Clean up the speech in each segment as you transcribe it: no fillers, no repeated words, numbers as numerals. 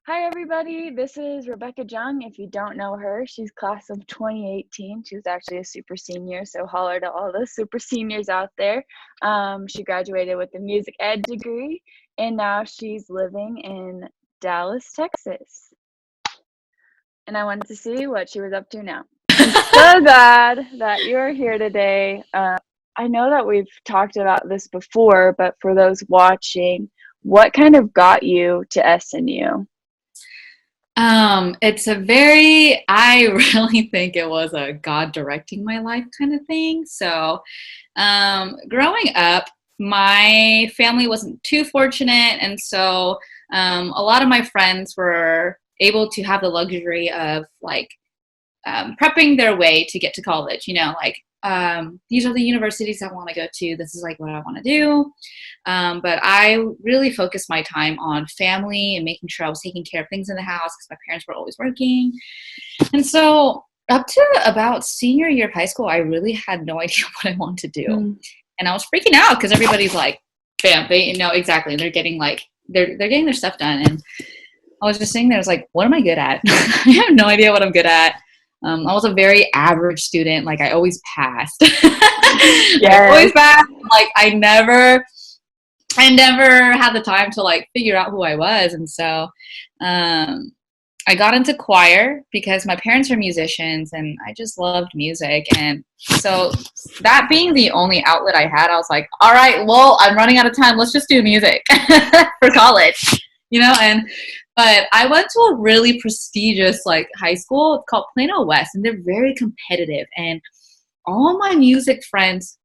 Hi, everybody. This is Rebekah Jeong. If you don't know her, she's class of 2018. She was actually a super senior, so holler to all the super seniors out there. She graduated with a music ed degree, and now she's living in Dallas, Texas. And I wanted to see what she was up to now. I'm so glad that you're here today. I know that we've talked about this before, but for those watching, what kind of got you to SNU? I really think it was a God directing my life kind of thing. So, growing up, my family wasn't too fortunate. And so, a lot of my friends were able to have the luxury of prepping their way to get to college, these are the universities I want to go to. This is like what I want to do. But I really focused my time on family and making sure I was taking care of things in the house because my parents were always working. And so up to about senior year of high school, I really had no idea what I wanted to do. And I was freaking out because everybody's like, bam, they know exactly. They're getting they're getting their stuff done. And I was just sitting there, I was like, what am I good at? I have no idea what I'm good at. I was a very average student. Like I always passed. I always passed. Like I never had the time to figure out who I was. And so I got into choir because my parents are musicians and I just loved music. And so that being the only outlet I had, I was like, all right, well, I'm running out of time. Let's just do music for college, but I went to a really prestigious high school. It's called Plano West, and they're very competitive. And all my music friends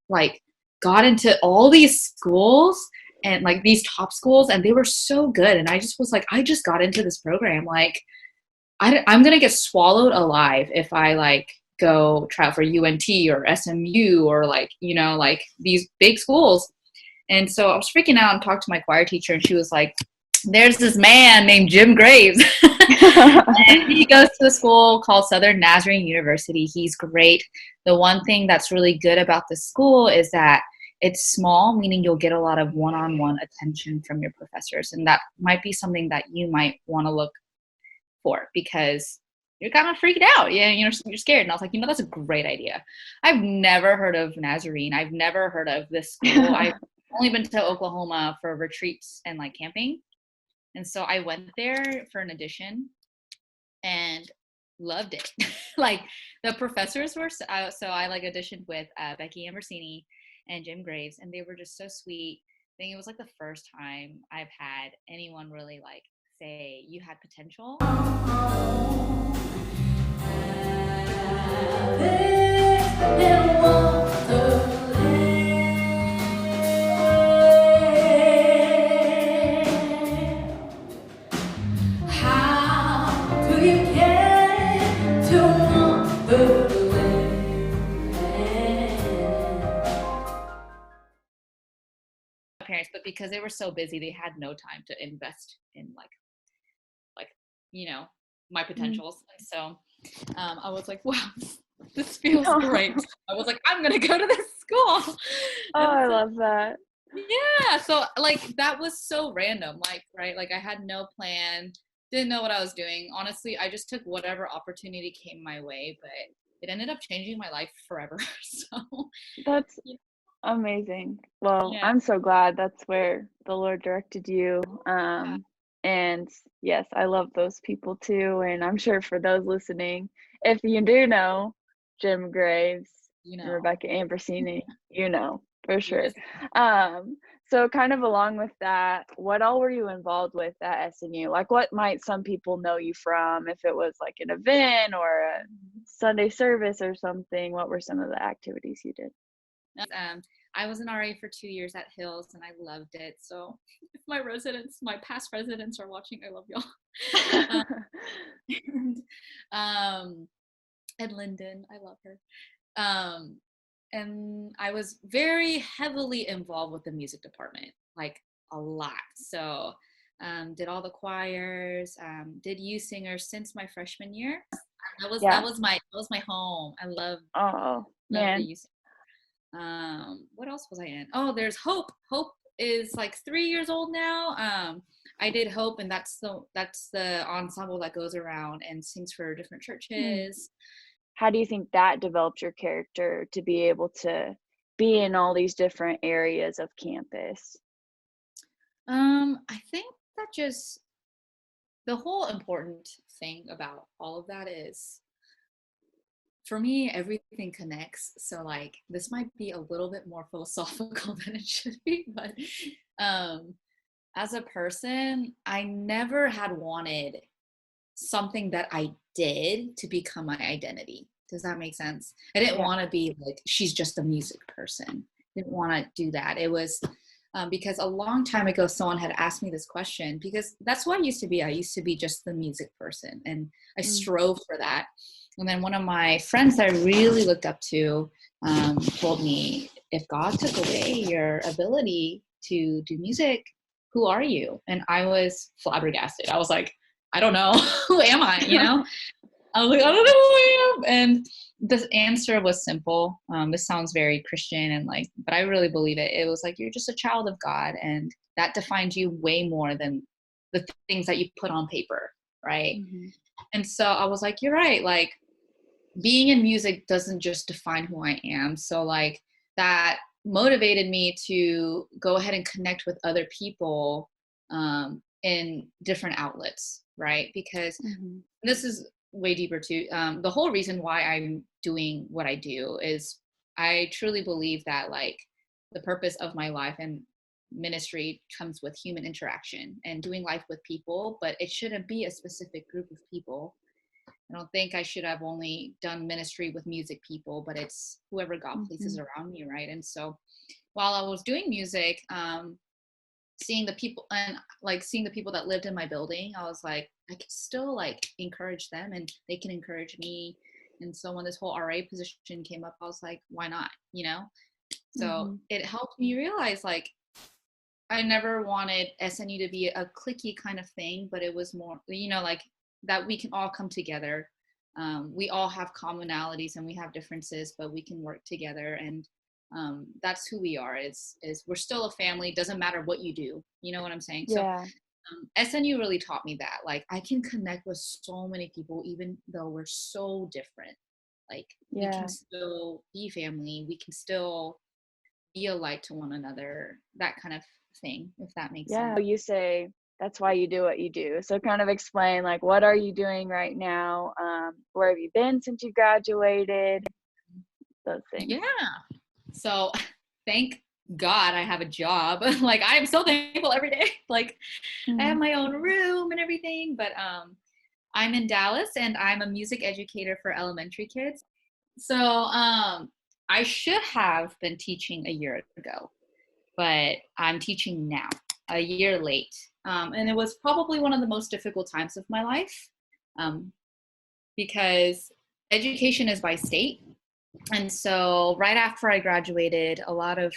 got into all these schools and these top schools, and they were so good. And I just was like, I just got into this program. I'm gonna get swallowed alive if I go try out for UNT or SMU or these big schools. And so I was freaking out and talked to my choir teacher, and she was like, there's this man named Jim Graves. And he goes to a school called Southern Nazarene University. He's great. The one thing that's really good about this school is that it's small, meaning you'll get a lot of one-on-one attention from your professors. And that might be something that you might want to look for because you're kind of freaked out. Yeah, you're scared. And I was like, that's a great idea. I've never heard of Nazarene. I've never heard of this school. I've only been to Oklahoma for retreats and camping. And so I went there for an audition and loved it. The professors were, so I auditioned with Becky Ambersini and Jim Graves, and they were just so sweet. I think it was the first time I've had anyone really say you had potential. Parents, but because they were so busy, they had no time to invest in my potentials. So I was like, wow, this feels great. I was like, I'm gonna go to this school. I love that. Yeah, so that was so random, right, I had no plan, didn't know what I was doing. Honestly, I just took whatever opportunity came my way, but it ended up changing my life forever. So That's amazing. Well, yeah. I'm so glad that's where the Lord directed you. And yes, I love those people too. And I'm sure for those listening, if you do know Jim Graves and Rebecca Ambersini, for sure. Yes. So kind of along with that, what all were you involved with at SNU? What might some people know you from? If it was an event or a Sunday service or something, what were some of the activities you did? I was an RA for 2 years at Hills, and I loved it. So if my past residents are watching, I love y'all. And Lyndon, I love her. And I was very heavily involved with the music department, a lot. So did all the choirs, did youth singers since my freshman year. That was my home. I love the youth. What else was I in? Oh, there's Hope is like 3 years old now. I did Hope, and that's the ensemble that goes around and sings for different churches. How do you think that developed your character to be able to be in all these different areas of campus? I think that just the whole important thing about all of that is, for me, everything connects. So like this might be a little bit more philosophical than it should be, but um as a person, I never had wanted something that I did to become my identity. Does that make sense? I didn't want to be like, she's just a music person. I didn't want to do that. It was because a long time ago, someone had asked me this question, because that's what I used to be. I used to be just the music person, and I strove for that. And then one of my friends that I really looked up to told me, if God took away your ability to do music, who are you? And I was flabbergasted. I was like, I don't know. Who am I? You know? I was like, I don't know who I am. And the answer was simple. This sounds very Christian and like, but I really believe it. It was like, you're just a child of God, and that defines you way more than the things that you put on paper. Right. Mm-hmm. And so I was like, you're right. Like, being in music doesn't just define who I am. So like that motivated me to go ahead and connect with other people in different outlets, right? Because this is way deeper too. The whole reason why I'm doing what I do is I truly believe that like the purpose of my life and ministry comes with human interaction and doing life with people, but it shouldn't be a specific group of people. I don't think I should have only done ministry with music people, but it's whoever God places around me, right? And so while I was doing music, seeing the people that lived in my building, I was like, I can still like encourage them, and they can encourage me. And so when this whole RA position came up, I was like, why not? You know? So it helped me realize like I never wanted SNU to be a cliquey kind of thing, but it was more, you know, like that we can all come together. We all have commonalities and we have differences, but we can work together. And that's who we are. Is we're still a family. Doesn't matter what you do. You know what I'm saying? Yeah. So SNU really taught me that. Like I can connect with so many people, even though we're so different. Like we can still be family. We can still be a light to one another. That kind of thing, if that makes sense. Yeah, you say that's why you do what you do. So kind of explain, like, what are you doing right now? Where have you been since you graduated? Those things. Yeah. So thank God I have a job. Like I'm so thankful every day. Like I have my own room and everything, but I'm in Dallas and I'm a music educator for elementary kids. So I should have been teaching a year ago, but I'm teaching now, a year late. And it was probably one of the most difficult times of my life because education is by state. And so right after I graduated, a lot of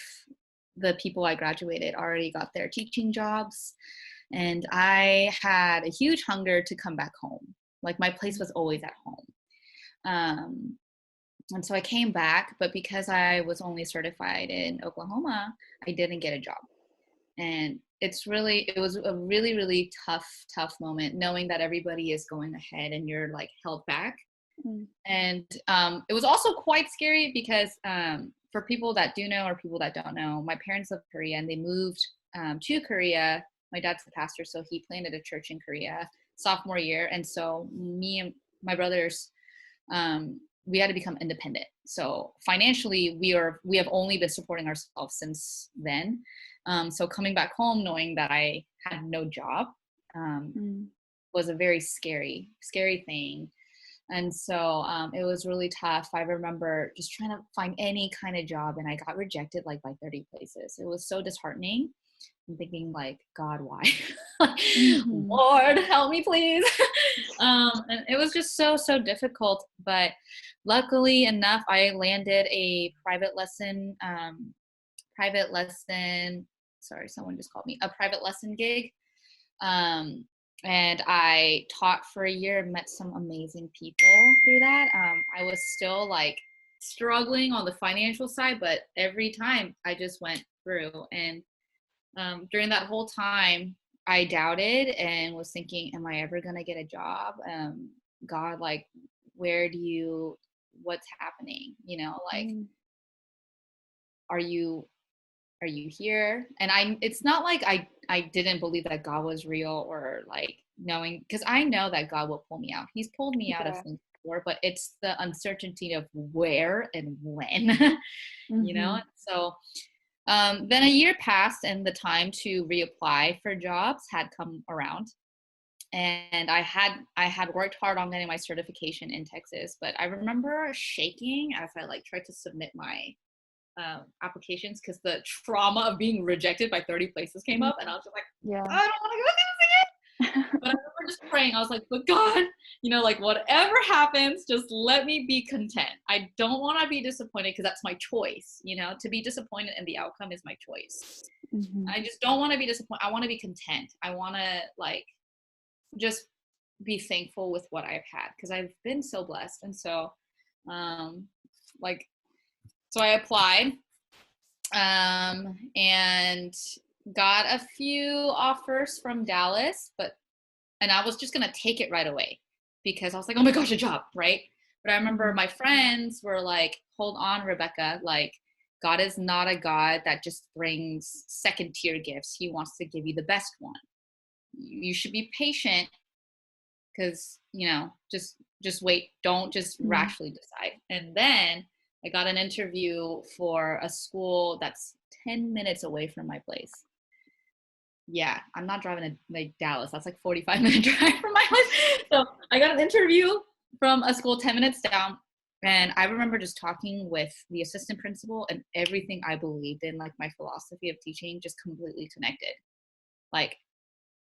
the people I graduated already got their teaching jobs. And I had a huge hunger to come back home. Like my place was always at home. And so I came back, but because I was only certified in Oklahoma, I didn't get a job. And it was a really, really tough moment knowing that everybody is going ahead and you're like held back. And it was also quite scary because for people that do know or people that don't know, my parents live in Korea and they moved to Korea. My dad's the pastor, so he planted a church in Korea sophomore year. And so me and my brothers, we had to become independent. So financially, we have only been supporting ourselves since then. So coming back home, knowing that I had no job, was a very scary thing. And so it was really tough. I remember just trying to find any kind of job, and I got rejected like by 30 places. It was so disheartening. I'm thinking like, God, why? Lord, help me, please. And it was just so difficult. But luckily enough, I landed a private lesson. Sorry, someone just called me. A private lesson gig. And I taught for a year and met some amazing people through that. I was still like struggling on the financial side, but every time I just went through, and during that whole time, I doubted and was thinking, am I ever going to get a job? God, like, what's happening? Like, Mm. are you here? And it's not like I didn't believe that God was real, or like knowing, because I know that God will pull me out. He's pulled me out of Yeah. things before, but it's the uncertainty of where and when, Mm-hmm. So then a year passed, and the time to reapply for jobs had come around. And I had worked hard on getting my certification in Texas, but I remember shaking as I like tried to submit my applications, because the trauma of being rejected by 30 places came up, and I was just like, Yeah. I don't want to go do this again. But I remember just praying. I was like, but God, like whatever happens, just let me be content. I don't want to be disappointed, because that's my choice. To be disappointed in the outcome is my choice. Mm-hmm. I just don't want to be disappointed. I want to be content. I want to like just be thankful with what I've had, because I've been so blessed. And so, like, so I applied, and got a few offers from Dallas, and I was just gonna take it right away, because I was like, oh my gosh, a job, right? But I remember my friends were like, hold on, Rebekah, like, God is not a God that just brings second tier gifts. He wants to give you the best one. You should be patient, because just wait. Don't just rashly decide. And then I got an interview for a school that's 10 minutes away from my place. Yeah, I'm not driving to like Dallas. That's like 45-minute drive from my place. So I got an interview from a school 10 minutes down. And I remember just talking with the assistant principal, and everything I believed in, like my philosophy of teaching, just completely connected. Like,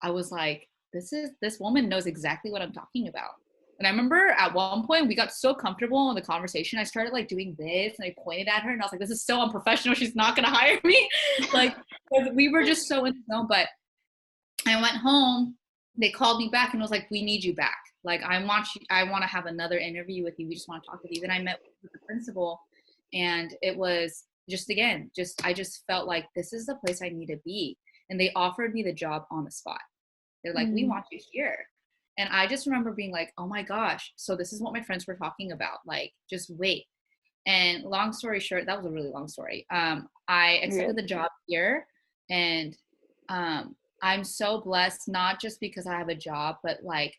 I was like, this woman knows exactly what I'm talking about. And I remember at one point we got so comfortable in the conversation, I started like doing this, and I pointed at her, and I was like, this is so unprofessional. She's not gonna hire me. Like, we were just so in the zone. But I went home, they called me back and was like, we need you back. Like, I want to have another interview with you. We just want to talk with you. Then I met with the principal, and it was I just felt like this is the place I need to be. And they offered me the job on the spot. They're like, we want you here. And I just remember being like, oh my gosh, so this is what my friends were talking about. Like, just wait. And long story short, that was a really long story. I accepted the job here, and I'm so blessed, not just because I have a job, but like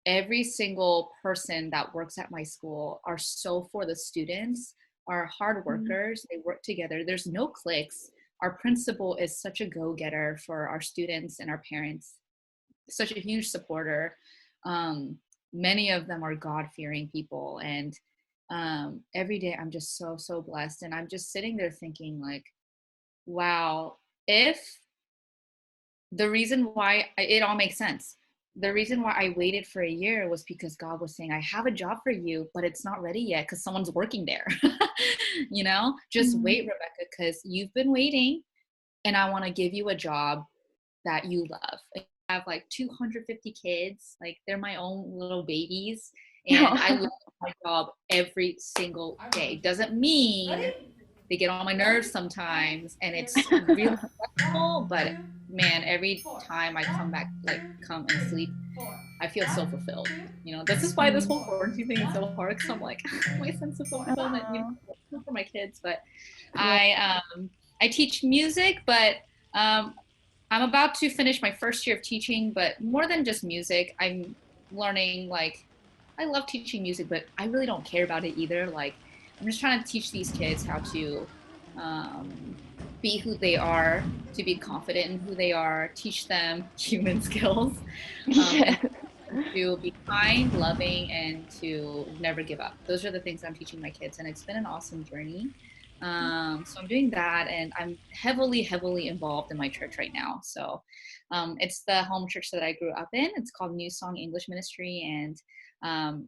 every single person that works at my school are so for the students, are hard workers. They work together. There's no cliques. Our principal is such a go-getter for our students and our parents, such a huge supporter. Many of them are God-fearing people, and every day I'm just so blessed. And I'm just sitting there thinking like, wow, if the reason why it all makes sense. The reason why I waited for a year was because God was saying, I have a job for you, but it's not ready yet because someone's working there. Just wait, Rebekah, because you've been waiting, and I want to give you a job that you love. I have like 250 kids, like they're my own little babies, and I love my job every single day. Doesn't mean they get on my nerves sometimes, and it's really stressful, but man, every time I come and sleep, I feel so fulfilled. This is why this whole quarantine thing is so hard, because I'm like, my sense of fulfillment, for my kids. But I teach music, but I'm about to finish my first year of teaching. But more than just music, I'm learning, like, I love teaching music, but I really don't care about it either. Like, I'm just trying to teach these kids how to be who they are, to be confident in who they are, teach them human skills, and to be kind, loving, and to never give up. Those are the things I'm teaching my kids, and it's been an awesome journey. So I'm doing that, and I'm heavily involved in my church right now. So it's the home church that I grew up in. It's called New Song English Ministry, and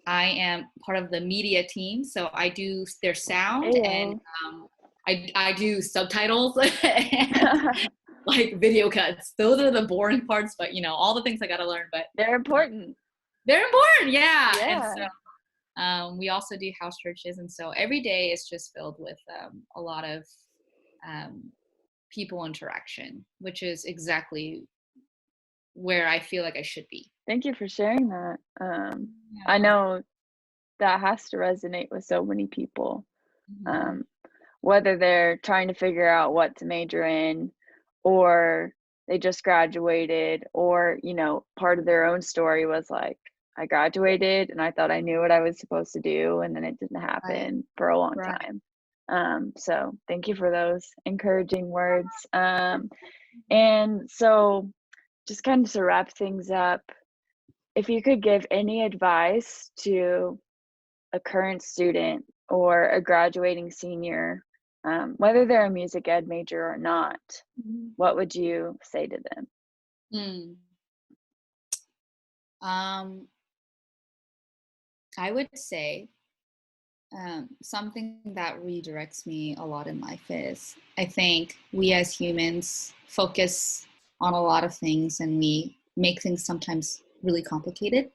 I am part of the media team. So I do their sound, and I do subtitles and like video cuts. Those are the boring parts, but all the things I got to learn. But they're important. They're important, yeah. And so we also do house churches, and so every day is just filled with a lot of people interaction, which is exactly where I feel like I should be. Thank you for sharing that. I Yeah. know that has to resonate with so many people, Mhm. um, whether they're trying to figure out what to major in, or they just graduated, or, part of their own story was like, I graduated and I thought I knew what I was supposed to do, and then it didn't Right. happen for a long Right. time. So thank you for those encouraging words. Mhm. And so, just kind of to wrap things up, if you could give any advice to a current student or a graduating senior, whether they're a music ed major or not, Mhm. what would you say to them? Mm. Um, I would say something that redirects me a lot in life is I think we as humans focus on a lot of things and we make things sometimes really complicated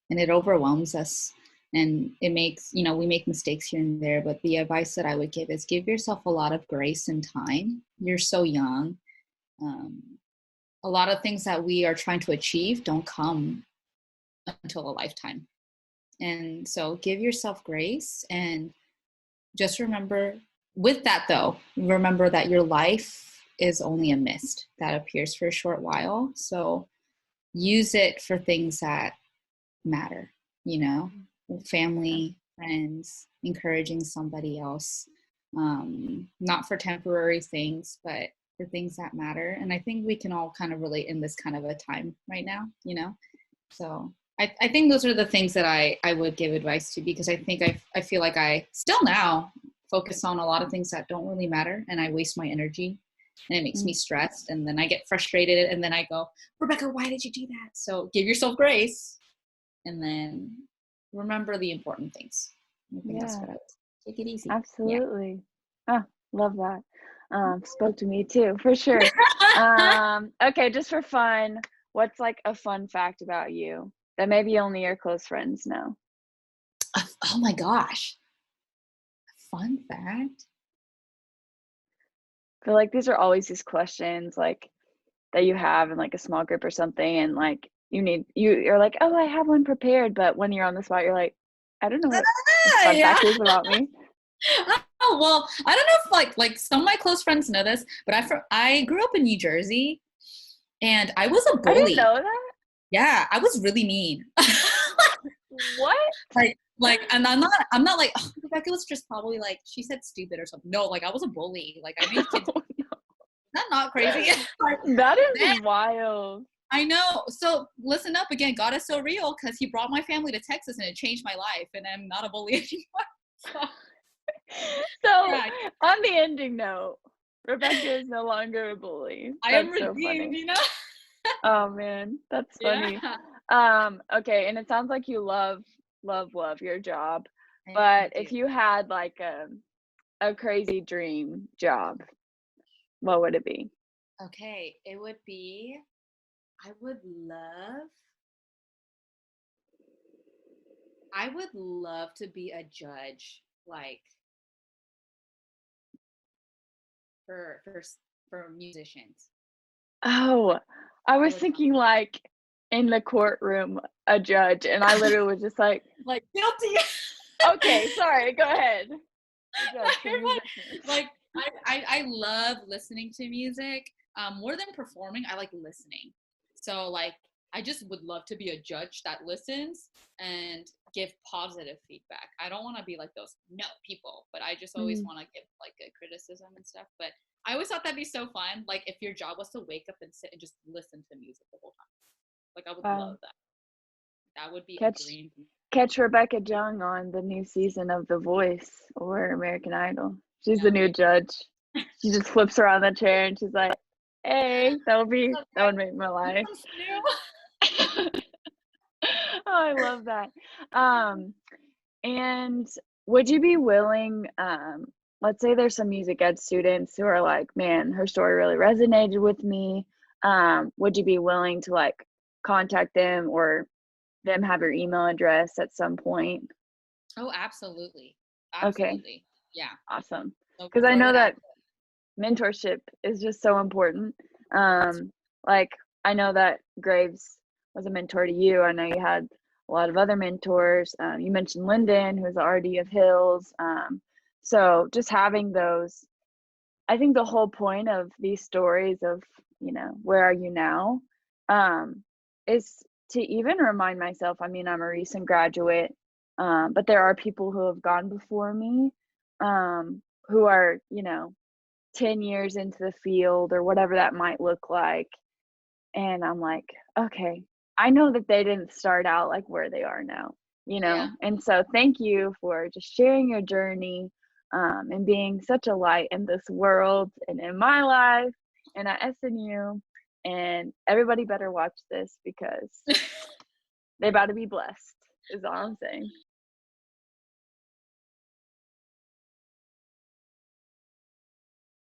and it overwhelms us and it makes, we make mistakes here and there. But the advice that I would give is give yourself a lot of grace and time. You're so young. Um, a lot of things that we are trying to achieve don't come until a lifetime. And so give yourself grace and just remember, with that though, remember that your life is only a mist that appears for a short while. So use it for things that matter, you know, Yeah. family, friends, encouraging somebody else, not for temporary things, but for things that matter. And I think we can all kind of relate in this kind of a time right now, So I think those are the things that I would give advice to because I think I feel like I still now focus on a lot of things that don't really matter and I waste my energy and it makes me Mm, stressed and then I get frustrated and then I go, Rebekah, why did you do that? So give yourself grace and then remember the important things. I think that's yeah, what I would say. Take it easy. Yeah. absolutely. Oh, love that. Spoke to me too, for sure. Okay, just for fun, what's like a fun fact about you that maybe only your close friends know? Oh my gosh. Fun fact. I feel like these are always these questions like that you have in like a small group or something, and like you're like, oh, I have one prepared, but when you're on the spot, you're like, I don't know what a fun Yeah. fact is about me. Oh, well, I don't know if like some of my close friends know this, but I grew up in New Jersey and I was a I didn't bully. know that. Yeah, I was really mean. What? And I'm not like, oh, Rebecca was just probably like she said stupid or something. No, like I was a bully. Like I made kids. Oh, Is that not crazy? Like, that is then wild. I know. So listen up again. God is so real because He brought my family to Texas and it changed my life, and I'm not a bully anymore. So So, yeah, on the ending note, Rebecca is no longer a bully. I am That's so redeemed. funny. You know? Oh man, that's Yeah. funny. Okay, and it sounds like you love your job. I But do. if you had like a crazy dream job, what would it be? Okay, it would be, I I would love to be a judge, like for for s- for musicians. Oh, I I was would love thinking like in the courtroom, a judge, and I literally was just like, like guilty. okay, sorry, go ahead. The judge for You're fine. musicians. Like I love listening to music. More than performing, I like listening. So like I just would love to be a judge that listens and give positive feedback. I don't want to be like those no people, but I just always Mm, want to give like good criticism and stuff. But I always thought that'd be so fun. Like if your job was to wake up and sit and just listen to music the whole time. Like I would wow. love that. That would be a Catch dream. catch Rebekah Jeong on the new season of The Voice or American Idol. She's the Oh new yeah. judge. She just flips around the chair and she's like, "Hey, that would make my life." Oh, I love that. Um, and would you be willing, let's say there's some music ed students who are like, man, her story really resonated with me. Would you be willing to like contact them or them have your email address at some point? Oh, absolutely. Okay, Absolutely. Yeah. awesome. So Because I throw know it out that there. mentorship is just so important. Like, I know that Graves was a mentor to you. I know you had a lot of other mentors. You mentioned Lyndon, who's the RD of Hills. So just having those, I think the whole point of these stories of, where are you now, is to even remind myself. I mean, I'm a recent graduate, but there are people who have gone before me, who are, 10 years into the field or whatever that might look like. And I'm like, okay, I know that they didn't start out like where they are now, Yeah. And so thank you for just sharing your journey, and being such a light in this world and in my life and at SNU. And everybody better watch this because they about to be blessed, is all I'm saying.